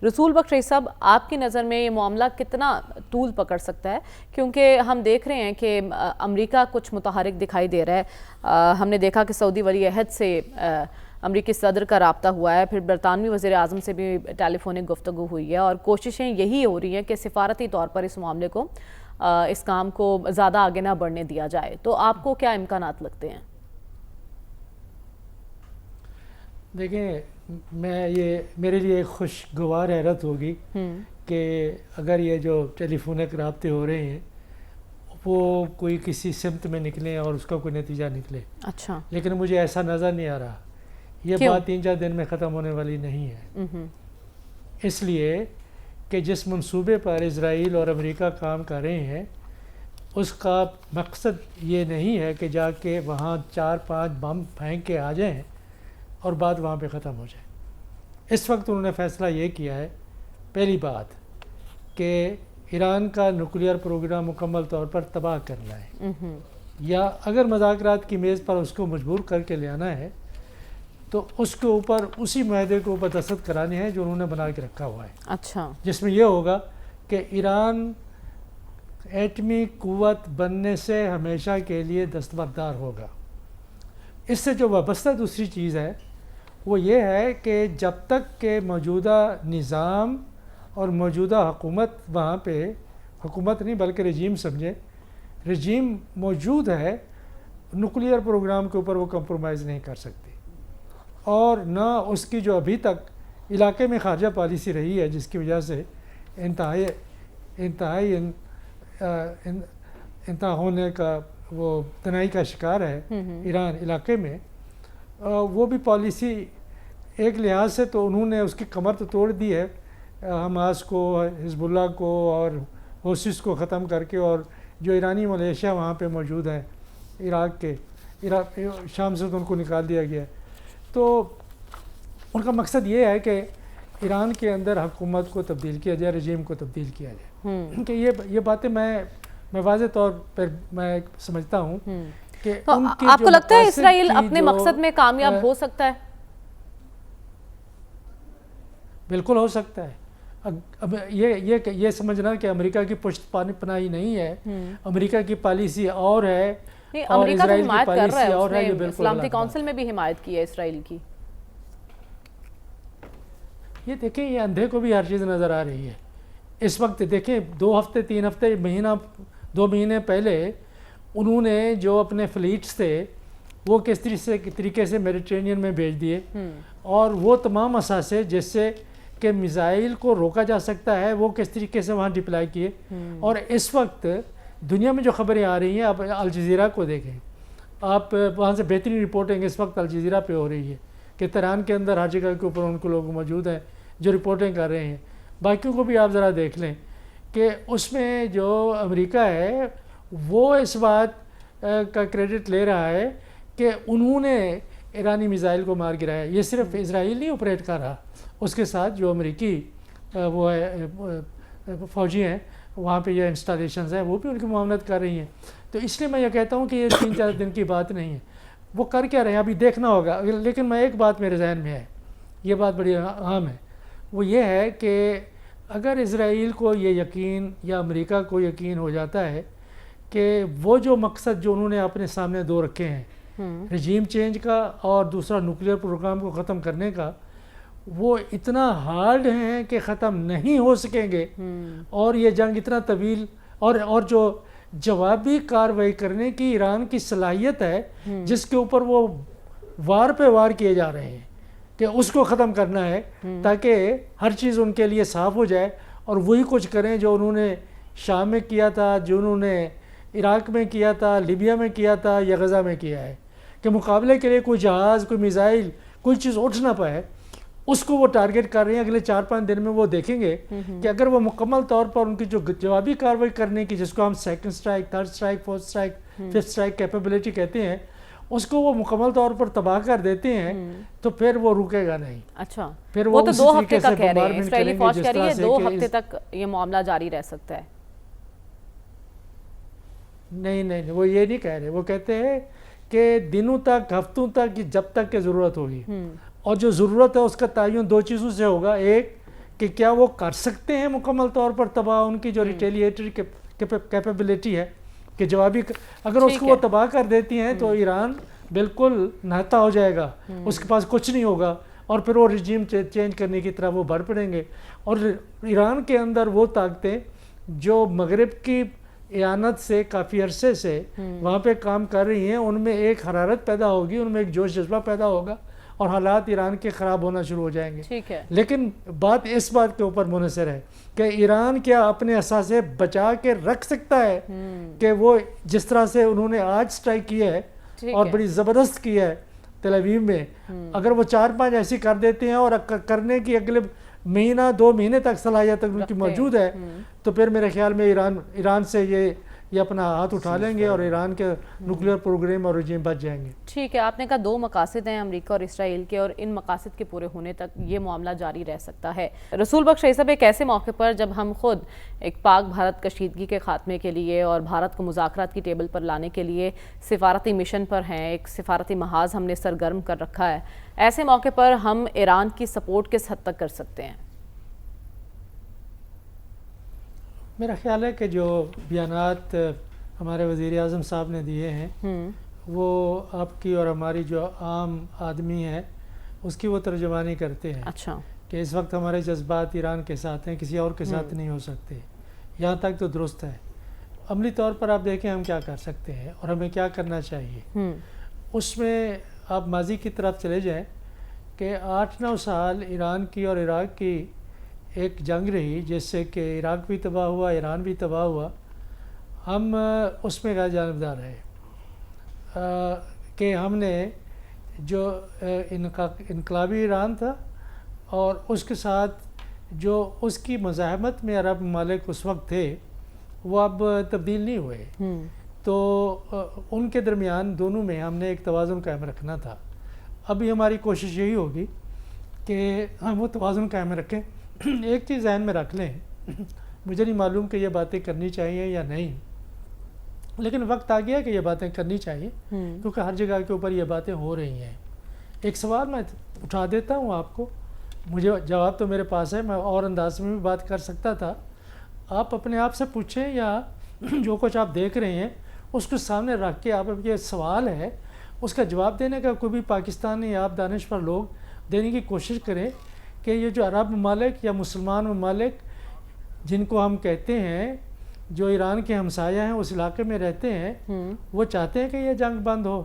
رسول بخش رئیس صاحب، آپ کی نظر میں یہ معاملہ کتنا طول پکڑ سکتا ہے؟ کیونکہ ہم دیکھ رہے ہیں کہ امریکہ کچھ متحرک دکھائی دے رہا ہے. ہم نے دیکھا کہ سعودی ولی عہد سے امریکی صدر کا رابطہ ہوا ہے، پھر برطانوی وزیر اعظم سے بھی ٹیلی فونک گفتگو ہوئی ہے، اور کوششیں یہی ہو رہی ہیں کہ سفارتی طور پر اس معاملے کو، اس کام کو زیادہ آگے نہ بڑھنے دیا جائے. تو آپ کو کیا امکانات لگتے ہیں؟ دیکھیں، میرے لیے ایک خوشگوار حیرت ہوگی کہ اگر یہ جو ٹیلی فونک رابطے ہو رہے ہیں وہ کوئی کسی سمت میں نکلیں اور اس کا کوئی نتیجہ نکلے. اچھا. لیکن مجھے ایسا نظر نہیں آ رہا. یہ بات 3-4 دن میں ختم ہونے والی نہیں ہے. اس لیے کہ جس منصوبے پر اسرائیل اور امریکہ کام کر رہے ہیں اس کا مقصد یہ نہیں ہے کہ جا کے وہاں 4-5 بم پھینک کے آ جائیں اور بات وہاں پہ ختم ہو جائے. اس وقت انہوں نے فیصلہ یہ کیا ہے، پہلی بات کہ ایران کا نیوکلیئر پروگرام مکمل طور پر تباہ کرنا ہے، یا اگر مذاکرات کی میز پر اس کو مجبور کر کے لے آنا ہے تو اس کے اوپر اسی معاہدے کے اوپر دستخط کرانے ہیں جو انہوں نے بنا کے رکھا ہوا ہے. اچھا. جس میں یہ ہوگا کہ ایران ایٹمی قوت بننے سے ہمیشہ کے لیے دستبردار ہوگا. اس سے جو وابستہ دوسری چیز ہے وہ یہ ہے کہ جب تک کہ موجودہ نظام اور موجودہ حکومت وہاں پہ، حکومت نہیں بلکہ رجیم سمجھے، رجیم موجود ہے، نیوکلیئر پروگرام کے اوپر وہ کمپرومائز نہیں کر سکتی. اور نہ اس کی جو ابھی تک علاقے میں خارجہ پالیسی رہی ہے جس کی وجہ سے انتہائی ہونے کا وہ تنہائی کا شکار ہے ایران علاقے میں، وہ بھی پالیسی ایک لحاظ سے تو انہوں نے اس کی کمر تو توڑ دی ہے، حماس کو، حزب اللہ کو اور حوثیز کو ختم کر کے، اور جو ایرانی ملیشیا وہاں پہ موجود ہیں عراق شام سے تو ان کو نکال دیا گیا ہے. تو ان کا مقصد یہ ہے کہ ایران کے اندر حکومت کو تبدیل کیا جائے، رجیم کو تبدیل کیا جائے. کہ یہ باتیں میں واضح طور پر میں سمجھتا ہوں کہ آپ کو لگتا ہے اسرائیل اپنے مقصد میں کامیاب ہو سکتا ہے؟ بالکل ہو سکتا ہے. اب یہ سمجھنا کہ امریکہ کی پشت پناہی نہیں ہے، امریکہ کی پالیسی اور ہے، امریکہ تو حمایت کر رہا ہے، اس نے سلامتی کونسل میں بھی حمایت کی ہے اسرائیل کی. یہ دیکھیں، یہ اندھے کو بھی ہر چیز نظر آ رہی ہے. اس وقت دیکھیں 2 ہفتے 3 ہفتے مہینہ 2 مہینے پہلے انہوں نے جو اپنے فلیٹس تھے وہ کس طریقے سے میڈیٹرینین میں بھیج دیے، اور وہ تمام اثاثے جس سے کہ میزائل کو روکا جا سکتا ہے وہ کس طریقے سے وہاں ڈپلائی کیے. اور اس وقت دنیا میں جو خبریں آ رہی ہیں، آپ الجزیرہ کو دیکھیں، آپ وہاں سے بہترین رپورٹنگ اس وقت الجزیرہ پہ ہو رہی ہے کہ تہران کے اندر ہر جگہ کے اوپر ان کو لوگ موجود ہیں جو رپورٹنگ کر رہے ہیں. باقیوں کو بھی آپ ذرا دیکھ لیں کہ اس میں جو امریکہ ہے وہ اس بات کا کریڈٹ لے رہا ہے کہ انہوں نے ایرانی میزائل کو مار گرایا. یہ صرف اسرائیل نہیں آپریٹ کر رہا، اس کے ساتھ جو امریکی وہ فوجی ہیں وہاں پہ یہ انسٹالیشنز ہیں وہ بھی ان کی معاونت کر رہی ہیں. تو اس لیے میں یہ کہتا ہوں کہ یہ 3-4 دن کی بات نہیں ہے. وہ کر کیا رہے ہیں ابھی دیکھنا ہوگا. لیکن میں ایک بات میرے ذہن میں ہے، یہ بات بڑی اہم ہے، وہ یہ ہے کہ اگر اسرائیل کو یہ یقین یا امریکہ کو یقین ہو جاتا ہے کہ وہ جو مقصد جو انہوں نے اپنے سامنے 2 رکھے ہیں، رجیم چینج کا اور دوسرا نیوکلیئر پروگرام کو ختم کرنے کا، وہ اتنا ہارڈ ہیں کہ ختم نہیں ہو سکیں گے، اور یہ جنگ اتنا طویل اور جو جوابی کارروائی کرنے کی ایران کی صلاحیت ہے جس کے اوپر وہ وار پہ وار کیے جا رہے ہیں کہ اس کو ختم کرنا ہے تاکہ ہر چیز ان کے لیے صاف ہو جائے اور وہی کچھ کریں جو انہوں نے شام میں کیا تھا، جو انہوں نے عراق میں کیا تھا، لیبیا میں کیا تھا یا غزہ میں کیا ہے، کہ مقابلے کے لیے کوئی جہاز، کوئی میزائل، کوئی چیز اٹھ نہ پائے. اس کو وہ ٹارگٹ کر رہے ہیں. اگلے 4-5 دن میں وہ دیکھیں گے کہ اگر وہ مکمل طور پر ان کی جو جوابی کارروائی کرنے کی، جس کو ہم 2nd strike, 3rd strike, 4th strike, 5th strike capability کہتے ہیں، اس کو وہ مکمل طور پر تباہ کر دیتے ہیں تو پھر وہ رکے گا نہیں. اچھا، پھر وہ تو 2 ہفتے کا کہہ رہے ہیں، بمبارڈمنٹ اسرائیلی کریں گے فوج جس کہہ رہی طرح ہے سے 2 ہفتے تک یہ معاملہ جاری رہ سکتا ہے. نہیں، وہ یہ نہیں کہہ رہے. وہ کہتے ہیں کہ دنوں تک، ہفتوں تک، جب تک کہ ضرورت ہوگی. اور جو ضرورت ہے اس کا تعین 2 چیزوں سے ہوگا. ایک کہ کیا وہ کر سکتے ہیں مکمل طور پر تباہ ان کی جو ریٹیلیٹری کیپیبلٹی ہے کہ جوابی اگر اس کو وہ تباہ کر دیتی ہیں تو ایران بالکل نہتا ہو جائے گا، اس کے پاس کچھ نہیں ہوگا، اور پھر وہ رجیم چینج کرنے کی طرف وہ بڑھ پڑیں گے. اور ایران کے اندر وہ طاقتیں جو مغرب کی اعانت سے کافی عرصے سے وہاں پہ کام کر رہی ہیں، ان میں ایک حرارت پیدا ہوگی، ان میں ایک جوش جذبہ پیدا ہوگا اور حالات ایران کے خراب ہونا شروع ہو جائیں گے. ٹھیک ہے، لیکن بات اس بات کے اوپر منحصر ہے کہ ایران کیا اپنے اثاثے بچا کے رکھ سکتا ہے کہ وہ جس طرح سے انہوں نے آج سٹرائک کی ہے اور بڑی زبردست کی ہے تل ابیب میں، اگر وہ 4-5 ایسی کر دیتے ہیں اور کرنے کی اگلے مہینہ 2 مہینے تک صلاحیت ان کی موجود ہے، تو پھر میرے خیال میں ایران سے یہ اپنا ہاتھ اٹھا لیں گے اور ایران کے نیوکلیئر پروگرام اور رجیم بچ جائیں گے. ٹھیک ہے، آپ نے کہا 2 مقاصد ہیں امریکہ اور اسرائیل کے، اور ان مقاصد کے پورے ہونے تک یہ معاملہ جاری رہ سکتا ہے. رسول بخش صاحب، ایک ایسے موقع پر جب ہم خود ایک پاک بھارت کشیدگی کے خاتمے کے لیے اور بھارت کو مذاکرات کی ٹیبل پر لانے کے لیے سفارتی مشن پر ہیں، ایک سفارتی محاذ ہم نے سرگرم کر رکھا ہے، ایسے موقع پر ہم ایران کی سپورٹ کس حد تک کر سکتے ہیں؟ میرا خیال ہے کہ جو بیانات ہمارے وزیر اعظم صاحب نے دیے ہیں وہ آپ کی اور ہماری جو عام آدمی ہے اس کی وہ ترجمانی کرتے ہیں. اچھا، کہ اس وقت ہمارے جذبات ایران کے ساتھ ہیں، کسی اور کے ساتھ نہیں ہو سکتے. یہاں تک تو درست ہے. عملی طور پر آپ دیکھیں ہم کیا کر سکتے ہیں اور ہمیں کیا کرنا چاہیے. اس میں آپ ماضی کی طرف چلے جائیں کہ 8-9 سال ایران کی اور عراق کی ایک جنگ رہی جس سے کہ عراق بھی تباہ ہوا، ایران بھی تباہ ہوا. ہم اس میں غیر جانبدار رہے کہ ہم نے جو انقلابی ایران تھا اور اس کے ساتھ جو اس کی مزاحمت میں عرب ممالک اس وقت تھے وہ اب تبدیل نہیں ہوئے. تو ان کے درمیان دونوں میں ہم نے ایک توازن قائم رکھنا تھا. ابھی ہماری کوشش یہی ہوگی کہ ہم وہ توازن قائم رکھیں. ایک چیز ذہن میں رکھ لیں، مجھے نہیں معلوم کہ یہ باتیں کرنی چاہیے یا نہیں، لیکن وقت آ گیا کہ یہ باتیں کرنی چاہیے کیونکہ ہر جگہ کے اوپر یہ باتیں ہو رہی ہیں. ایک سوال میں اٹھا دیتا ہوں آپ کو، مجھے جواب تو میرے پاس ہے، میں اور انداز میں بھی بات کر سکتا تھا. آپ اپنے آپ سے پوچھیں یا جو کچھ آپ دیکھ رہے ہیں اس کو سامنے رکھ کے آپ یہ سوال ہے اس کا جواب دینے کا کوئی بھی پاکستانی یا آپ دانشور لوگ دینے کی کوشش کریں کہ یہ جو عرب ممالک یا مسلمان ممالک جن کو ہم کہتے ہیں جو ایران کے ہمسایہ ہیں اس علاقے میں رہتے ہیں، وہ چاہتے ہیں کہ یہ جنگ بند ہو،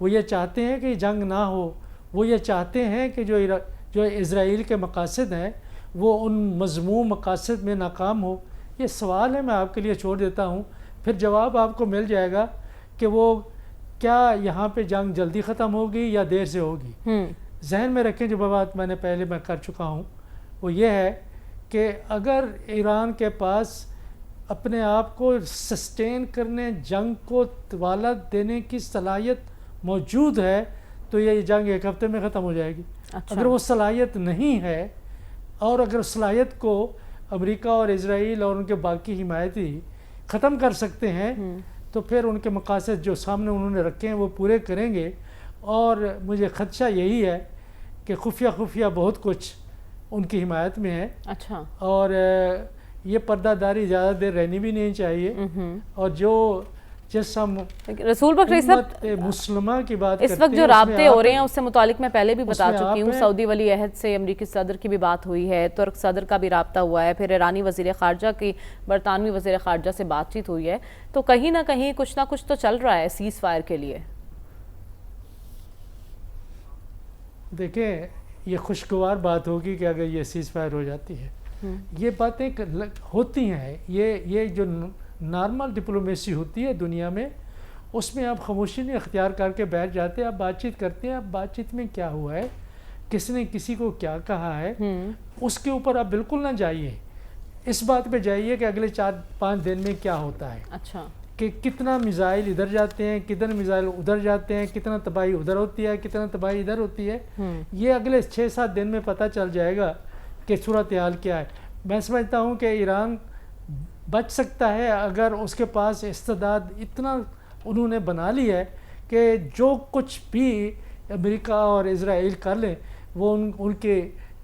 وہ یہ چاہتے ہیں کہ یہ جنگ نہ ہو، وہ یہ چاہتے ہیں کہ جو اسرائیل کے مقاصد ہیں وہ ان مذموم مقاصد میں ناکام ہو. یہ سوال ہے، میں آپ کے لیے چھوڑ دیتا ہوں، پھر جواب آپ کو مل جائے گا کہ وہ کیا یہاں پہ جنگ جلدی ختم ہوگی یا دیر سے ہوگی. ذہن میں رکھیں جو بات میں نے پہلے میں کر چکا ہوں وہ یہ ہے کہ اگر ایران کے پاس اپنے آپ کو سسٹین کرنے، جنگ کو طوالت دینے کی صلاحیت موجود ہے تو یہ جنگ 1 ہفتے میں ختم ہو جائے گی. اگر وہ صلاحیت نہیں ہے اور اگر صلاحیت کو امریکہ اور اسرائیل اور ان کے باقی حمایتی ختم کر سکتے ہیں تو پھر ان کے مقاصد جو سامنے انہوں نے رکھے ہیں وہ پورے کریں گے. اور مجھے خدشہ یہی ہے کہ خفیہ بہت کچھ ان کی حمایت میں ہے. اچھا، اور یہ پردہ داری زیادہ دیر رہنی بھی نہیں چاہیے. اور جس ہم رسول بخش صاحب مسلمہ کی بات اس وقت جو رابطے ہو رہے ہیں اس سے متعلق میں پہلے بھی بتا چکی ہوں، سعودی ولی عہد سے امریکی صدر کی بھی بات ہوئی ہے، ترک صدر کا بھی رابطہ ہوا ہے، پھر ایرانی وزیر خارجہ کی برطانوی وزیر خارجہ سے بات چیت ہوئی ہے. تو کہیں نہ کہیں کچھ نہ کچھ تو چل رہا ہے سیز فائر کے لیے. دیکھیں یہ خوشگوار بات ہوگی کہ اگر یہ سیز فائر ہو جاتی ہے. یہ باتیں ہوتی ہیں، یہ جو نارمل ڈپلومیسی ہوتی ہے دنیا میں اس میں آپ خاموشی نہیں اختیار کر کے بیٹھ جاتے، آپ بات چیت کرتے ہیں. آپ بات چیت میں کیا ہوا ہے، کس نے کسی کو کیا کہا ہے، اس کے اوپر آپ بالکل نہ جائیے. اس بات پہ جائیے کہ اگلے 4-5 دن میں کیا ہوتا ہے. اچھا، کہ کتنا میزائل ادھر جاتے ہیں، کتنے میزائل ادھر جاتے ہیں، کتنا تباہی ادھر ہوتی ہے، کتنا تباہی ادھر ہوتی ہے. یہ اگلے 6-7 دن میں پتہ چل جائے گا کہ صورتحال کیا ہے. میں سمجھتا ہوں کہ ایران بچ سکتا ہے اگر اس کے پاس استعداد اتنا انہوں نے بنا لی ہے کہ جو کچھ بھی امریکہ اور اسرائیل کر لیں وہ ان کے